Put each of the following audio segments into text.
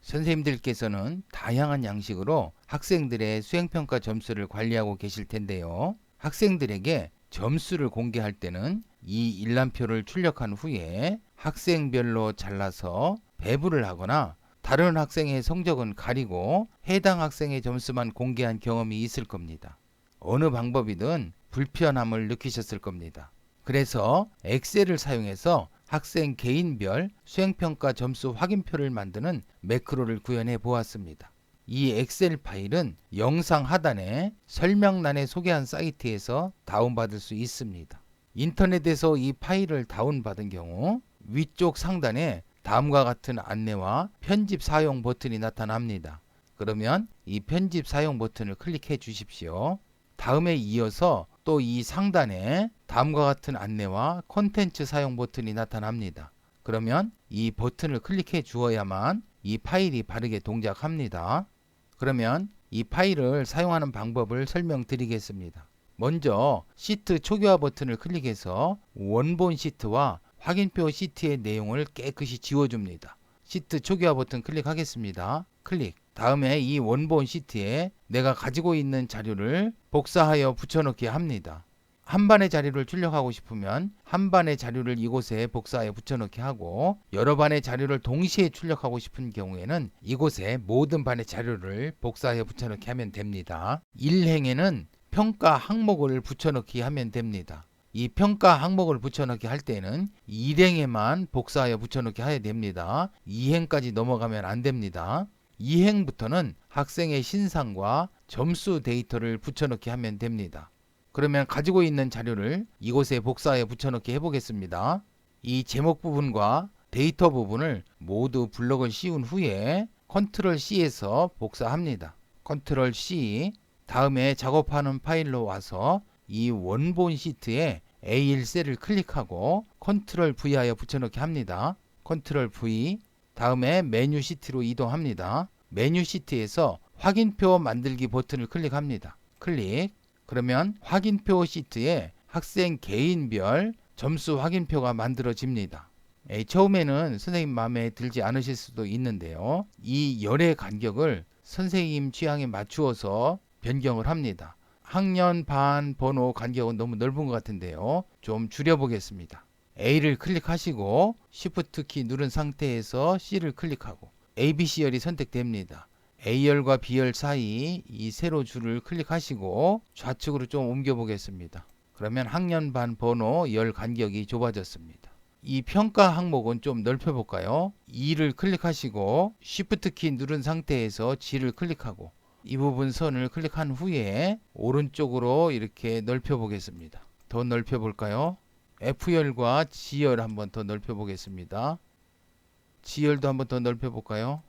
선생님들께서는 다양한 양식으로 학생들의 수행평가 점수를 관리하고 계실 텐데요. 학생들에게 점수를 공개할 때는 이 일람표를 출력한 후에 학생별로 잘라서 배부를 하거나 다른 학생의 성적은 가리고 해당 학생의 점수만 공개한 경험이 있을 겁니다. 어느 방법이든 불편함을 느끼셨을 겁니다. 그래서 엑셀을 사용해서 학생 개인별 수행평가 점수 확인표를 만드는 매크로를 구현해 보았습니다. 이 엑셀 파일은 영상 하단에 설명란에 소개한 사이트에서 다운받을 수 있습니다. 인터넷에서 이 파일을 다운받은 경우 위쪽 상단에 다음과 같은 안내와 편집 사용 버튼이 나타납니다. 그러면 이 편집 사용 버튼을 클릭해 주십시오. 다음에 이어서 또 이 상단에 다음과 같은 안내와 콘텐츠 사용 버튼이 나타납니다. 그러면 이 버튼을 클릭해 주어야만 이 파일이 바르게 동작합니다. 그러면 이 파일을 사용하는 방법을 설명드리겠습니다. 먼저 시트 초기화 버튼을 클릭해서 원본 시트와 확인표 시트의 내용을 깨끗이 지워줍니다. 시트 초기화 버튼 클릭하겠습니다. 클릭. 다음에 이 원본 시트에 내가 가지고 있는 자료를 복사하여 붙여넣기 합니다. 한 반의 자료를 출력하고 싶으면 한 반의 자료를 이곳에 복사하여 붙여넣기 하고 여러 반의 자료를 동시에 출력하고 싶은 경우에는 이곳에 모든 반의 자료를 복사하여 붙여넣기 하면 됩니다. 1행에는 평가 항목을 붙여넣기 하면 됩니다. 이 평가 항목을 붙여넣기 할 때는 1행에만 복사하여 붙여넣기 해야 됩니다. 2행까지 넘어가면 안 됩니다. 2행부터는 학생의 신상과 점수 데이터를 붙여넣기 하면 됩니다. 그러면 가지고 있는 자료를 이곳에 복사해 붙여넣기 해보겠습니다. 이 제목 부분과 데이터 부분을 모두 블럭을 씌운 후에 컨트롤 C에서 복사합니다. 컨트롤 C. 다음에 작업하는 파일로 와서 이 원본 시트에 A1 셀을 클릭하고 컨트롤 V 하여 붙여넣기 합니다. 컨트롤 V. 다음에 메뉴 시트로 이동합니다. 메뉴 시트에서 확인표 만들기 버튼을 클릭합니다. 클릭. 그러면 확인표 시트에 학생 개인별 점수 확인표가 만들어집니다. 처음에는 선생님 마음에 들지 않으실 수도 있는데요. 이 열의 간격을 선생님 취향에 맞추어서 변경을 합니다. 학년, 반, 번호 간격은 너무 넓은 것 같은데요. 좀 줄여보겠습니다. A를 클릭하시고 Shift 키 누른 상태에서 C를 클릭하고 ABC열이 선택됩니다. A열과 B열 사이 이 세로 줄을 클릭하시고 좌측으로 좀 옮겨 보겠습니다. 그러면 학년, 반, 번호, 열 간격이 좁아졌습니다. 이 평가 항목은 좀 넓혀 볼까요? 2를 클릭하시고 Shift 키 누른 상태에서 G를 클릭하고 이 부분 선을 클릭한 후에 오른쪽으로 이렇게 넓혀 보겠습니다. 더 넓혀 볼까요? F열과 G열 한번 더 넓혀 보겠습니다. G열도 한번 더 넓혀 볼까요?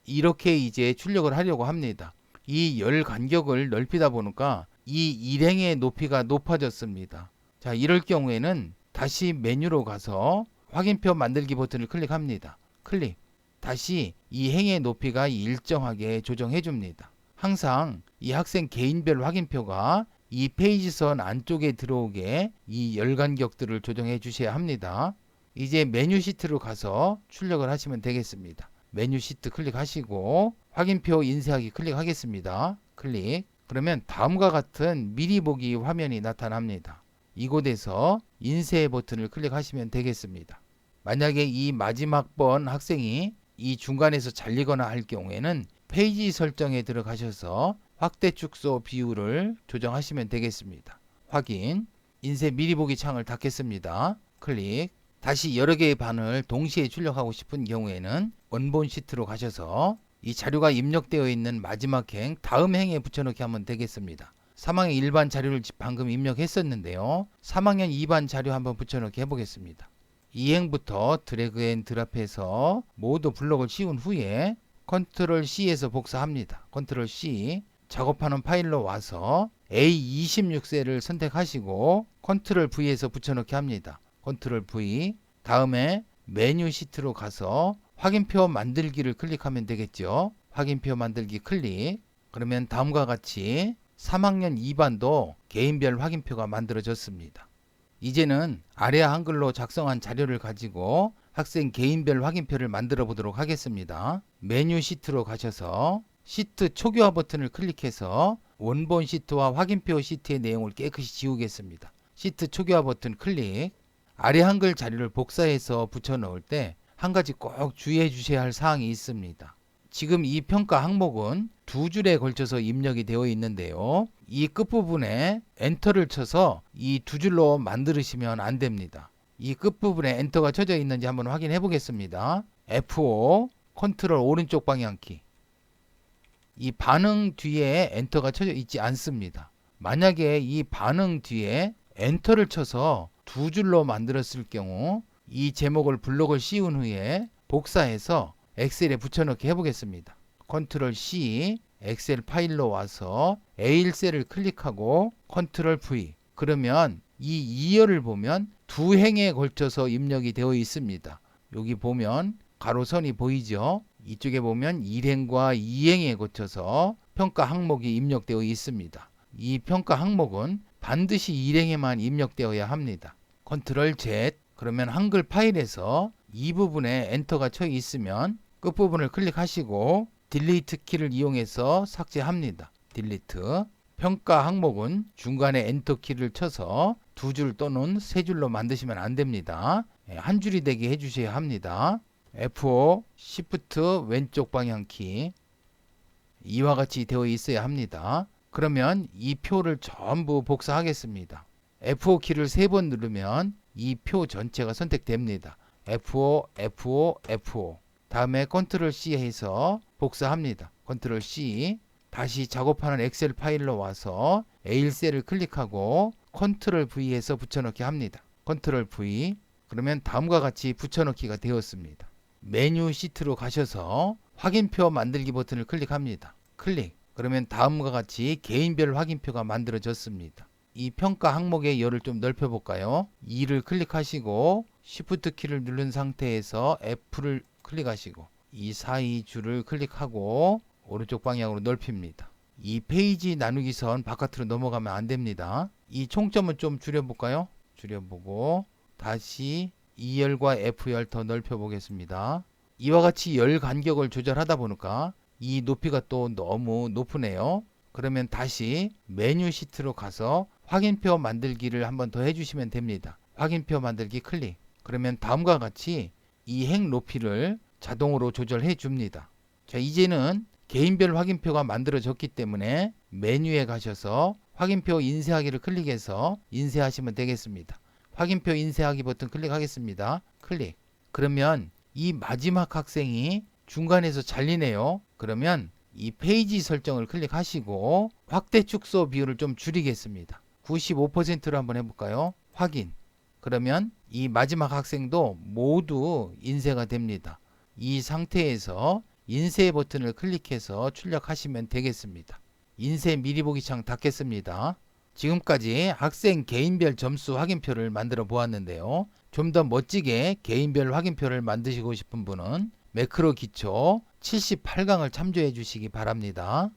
이렇게 이제 출력을 하려고 합니다. 이 열 간격을 넓히다 보니까 이 일행의 높이가 높아졌습니다. 자, 이럴 경우에는 다시 메뉴로 가서 확인표 만들기 버튼을 클릭합니다. 클릭. 다시 이 행의 높이가 일정하게 조정해 줍니다. 항상 이 학생 개인별 확인표가 이 페이지선 안쪽에 들어오게 이 열 간격들을 조정해 주셔야 합니다. 이제 메뉴 시트로 가서 출력을 하시면 되겠습니다. 메뉴 시트 클릭하시고 확인표 인쇄하기 클릭하겠습니다. 클릭. 그러면 다음과 같은 미리 보기 화면이 나타납니다. 이곳에서 인쇄 버튼을 클릭하시면 되겠습니다. 만약에 이 마지막 번 학생이 이 중간에서 잘리거나 할 경우에는 페이지 설정에 들어가셔서 확대 축소 비율을 조정하시면 되겠습니다. 확인. 인쇄 미리 보기 창을 닫겠습니다. 클릭. 다시 여러 개의 반을 동시에 출력하고 싶은 경우에는 원본 시트로 가셔서 이 자료가 입력되어 있는 마지막 행, 다음 행에 붙여넣기 하면 되겠습니다. 3학년 1반 자료를 방금 입력했었는데요. 3학년 2반 자료 한번 붙여넣기 해보겠습니다. 2행부터 드래그 앤 드랍해서 모두 블럭을 씌운 후에 컨트롤 C에서 복사합니다. 컨트롤 C. 작업하는 파일로 와서 A26셀을 선택하시고 컨트롤 V에서 붙여넣기 합니다. 컨트롤 V. 다음에 메뉴 시트로 가서 확인표 만들기를 클릭하면 되겠죠. 확인표 만들기 클릭. 그러면 다음과 같이 3학년 2반도 개인별 확인표가 만들어졌습니다. 이제는 아래 한글로 작성한 자료를 가지고 학생 개인별 확인표를 만들어 보도록 하겠습니다. 메뉴 시트로 가셔서 시트 초기화 버튼을 클릭해서 원본 시트와 확인표 시트의 내용을 깨끗이 지우겠습니다. 시트 초기화 버튼 클릭. 아래 한글 자료를 복사해서 붙여 넣을 때 한 가지 꼭 주의해 주셔야 할 사항이 있습니다. 지금 이 평가 항목은 두 줄에 걸쳐서 입력이 되어 있는데요. 이 끝부분에 엔터를 쳐서 이 두 줄로 만드시면 안 됩니다. 이 끝부분에 엔터가 쳐져 있는지 한번 확인해 보겠습니다. F5 컨트롤 오른쪽 방향키. 이 반응 뒤에 엔터가 쳐져 있지 않습니다. 만약에 이 반응 뒤에 엔터를 쳐서 두 줄로 만들었을 경우 이 제목을 블록을 씌운 후에 복사해서 엑셀에 붙여넣기 해보겠습니다. 컨트롤 C 엑셀 파일로 와서 A1셀을 클릭하고 컨트롤 V. 그러면 이 2열을 보면 두 행에 걸쳐서 입력이 되어 있습니다. 여기 보면 가로선이 보이죠? 이쪽에 보면 1행과 2행에 걸쳐서 평가 항목이 입력되어 있습니다. 이 평가 항목은 반드시 1행에만 입력되어야 합니다. 컨트롤 Z. 그러면 한글 파일에서 이 부분에 엔터가 쳐 있으면 끝부분을 클릭하시고 딜리트 키를 이용해서 삭제합니다. 딜리트. 평가 항목은 중간에 엔터 키를 쳐서 두 줄 또는 세 줄로 만드시면 안 됩니다. 한 줄이 되게 해주셔야 합니다. F5 Shift 왼쪽 방향키. 이와 같이 되어 있어야 합니다. 그러면 이 표를 전부 복사하겠습니다. F5 키를 3번 누르면 이 표 전체가 선택됩니다. F5, F5, F5. 다음에 컨트롤 C 해서 복사합니다. 컨트롤 C. 다시 작업하는 엑셀 파일로 와서 A1셀을 클릭하고 컨트롤 V 해서 붙여넣기 합니다. 컨트롤 V. 그러면 다음과 같이 붙여넣기가 되었습니다. 메뉴 시트로 가셔서 확인표 만들기 버튼을 클릭합니다. 클릭. 그러면 다음과 같이 개인별 확인표가 만들어졌습니다. 이 평가 항목의 열을 좀 넓혀 볼까요? 2를 클릭하시고 Shift 키를 누른 상태에서 F를 클릭하시고 이 사이 줄을 클릭하고 오른쪽 방향으로 넓힙니다. 이 페이지 나누기 선 바깥으로 넘어가면 안 됩니다. 이 총점을 좀 줄여볼까요? 줄여보고 다시 2열과 F열 더 넓혀 보겠습니다. 이와 같이 열 간격을 조절하다 보니까 이 높이가 또 너무 높으네요. 그러면 다시 메뉴 시트로 가서 확인표 만들기를 한번 더 해주시면 됩니다. 확인표 만들기 클릭. 그러면 다음과 같이 이 행 높이를 자동으로 조절해 줍니다. 자, 이제는 개인별 확인표가 만들어졌기 때문에 메뉴에 가셔서 확인표 인쇄하기를 클릭해서 인쇄하시면 되겠습니다. 확인표 인쇄하기 버튼 클릭하겠습니다. 클릭. 그러면 이 마지막 학생이 중간에서 잘리네요. 그러면 이 페이지 설정을 클릭하시고 확대 축소 비율을 좀 줄이겠습니다. 95%로 한번 해볼까요? 확인. 그러면 이 마지막 학생도 모두 인쇄가 됩니다. 이 상태에서 인쇄 버튼을 클릭해서 출력하시면 되겠습니다. 인쇄 미리 보기 창 닫겠습니다. 지금까지 학생 개인별 점수 확인표를 만들어 보았는데요. 좀 더 멋지게 개인별 확인표를 만드시고 싶은 분은 매크로 기초 78강을 참조해 주시기 바랍니다.